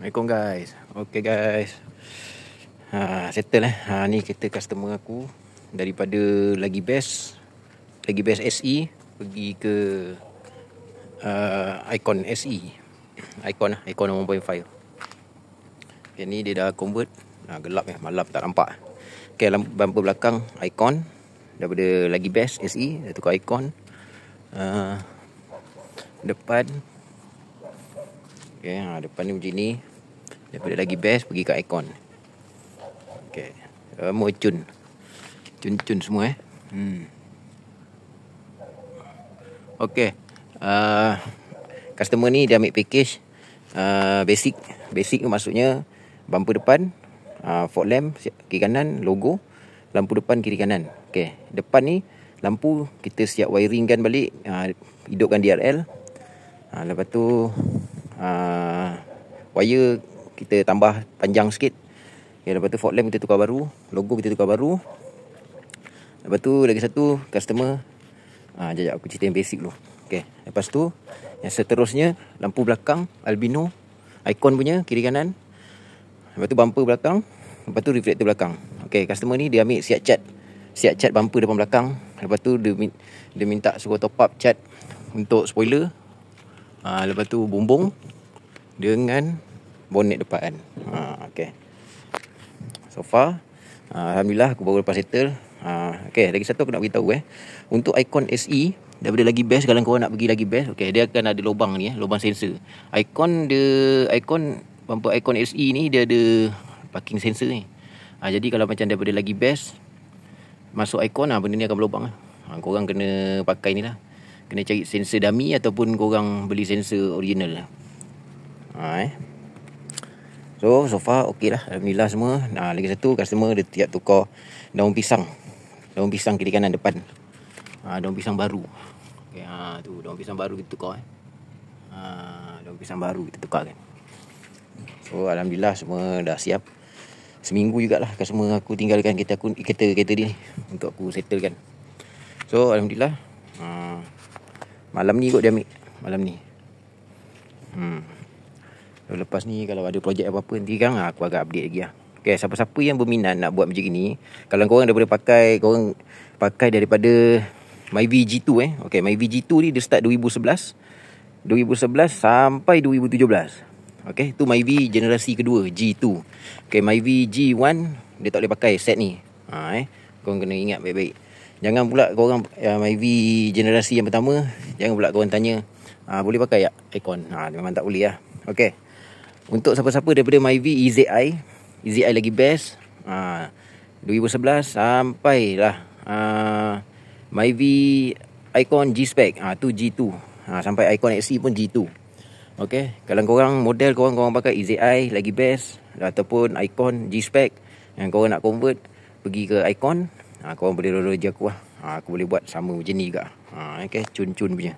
Assalamualaikum guys. Okay guys, settle ni kita customer aku daripada Lagi Best SE pergi ke Icon SE, Icon 1.5. Okay, ni dia dah convert. Gelap malam tak nampak. Okay, bumper belakang Icon daripada Lagi Best SE, dah tukar Icon. Depan, okay, depan ni macam ni, daripada Lagi Best pergi ke Icon. Okay, semua cun semua Okay, customer ni dia ambil package basic tu maksudnya bumper depan, fog lamp kiri kanan, logo, lampu depan kiri kanan. Okay, depan ni lampu kita siap wiringkan balik, hidupkan DRL. Lepas tu wire kita tambah panjang sikit. Okay, lepas tu fog lamp kita tukar baru, logo kita tukar baru. Lepas tu lagi satu customer, jap aku cerita yang basic dulu. Okay, lepas tu yang seterusnya lampu belakang albino Icon punya kiri kanan. Lepas tu bumper belakang, lepas tu reflector belakang. Okay, customer ni dia ambil siap cat bumper depan belakang. Lepas tu dia minta suruh top up cat untuk spoiler. Lepas tu bumbung dengan bonnet depan. Okay, so far alhamdulillah aku baru lepas settle. Okay, lagi satu aku nak beritahu untuk Icon SE daripada Lagi Best, kalau korang nak pergi Lagi Best, okay, dia akan ada lubang ni, lubang sensor. Bumper Icon SE ni dia ada parking sensor ni. Jadi kalau macam daripada Lagi Best masuk Icon, benda ni akan berlubang. Korang kena pakai ni lah. Kena cari sensor dummy ataupun korang beli sensor original. So far okey lah, alhamdulillah semua. Lagi satu customer dia tiap tukar daun pisang kiri kanan depan. Daun pisang baru. Okay, tu daun pisang baru kita tukar. Daun pisang baru kita tukar kan. So alhamdulillah semua dah siap. Seminggu jugalah customer aku tinggalkan kereta dia ni untuk aku settlekan. So alhamdulillah malam ni kot dia ambil. Malam ni. Lepas ni kalau ada projek apa-apa nanti kan aku agak update lagi lah. Okay, siapa-siapa yang berminat nak buat macam ni, kalau korang korang pakai daripada Myvi G2 Okay, Myvi G2 ni dia start 2011 sampai 2017. Okay, tu Myvi generasi kedua G2. Okay, Myvi G1 dia tak boleh pakai set ni. Korang kena ingat baik-baik. Jangan pula korang Myvi generasi yang pertama, jangan pula korang tanya boleh pakai tak Icon. Memang tak boleh lah. Okay, untuk siapa-siapa daripada Myvi EZI Lagi Best 2011 sampai lah Myvi Icon G-Spec, tu G2, sampai Icon XE pun G2. Okay, kalau korang model korang pakai EZI Lagi Best ataupun Icon G-Spec, yang korang nak convert pergi ke Icon, korang boleh roll je aku lah. Aku boleh buat sama macam ni juga. Okay, cun punya.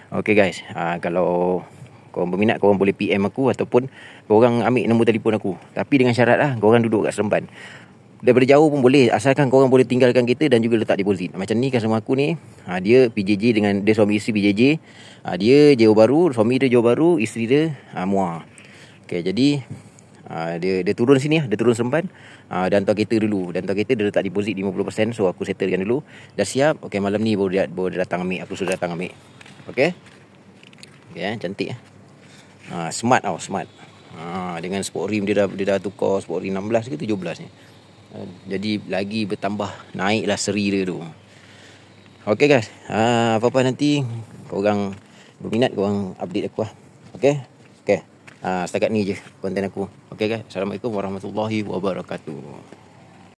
Okay guys, kalau korang berminat korang boleh PM aku ataupun korang ambil nombor telefon aku. Tapi dengan syarat lah korang duduk kat Seremban. Daripada jauh pun boleh, asalkan korang boleh tinggalkan kereta dan juga letak deposit. Macam ni customer aku ni, dia PJJ dengan dia suami isteri PJJ. Dia Johor Bahru, suami dia Johor Bahru, isteri dia Muar. Okay, jadi dia turun sini lah, dia turun Seremban. Dan hantar kereta dulu. Dan hantar kereta dia letak deposit 50%. So aku settlekan dulu. Dah siap. Okay, malam ni baru dia datang ambil. Aku sudah datang ambil. Okay, cantik smart tau, smart. Dengan sport rim dia dah tukar sport rim 16 ke 17 ni. Jadi lagi bertambah, naiklah seri dia tu. Okay guys, apa-apa nanti korang berminat korang update aku lah. Okay, setakat ni je konten aku. Okay guys, Assalamualaikum warahmatullahi wabarakatuh.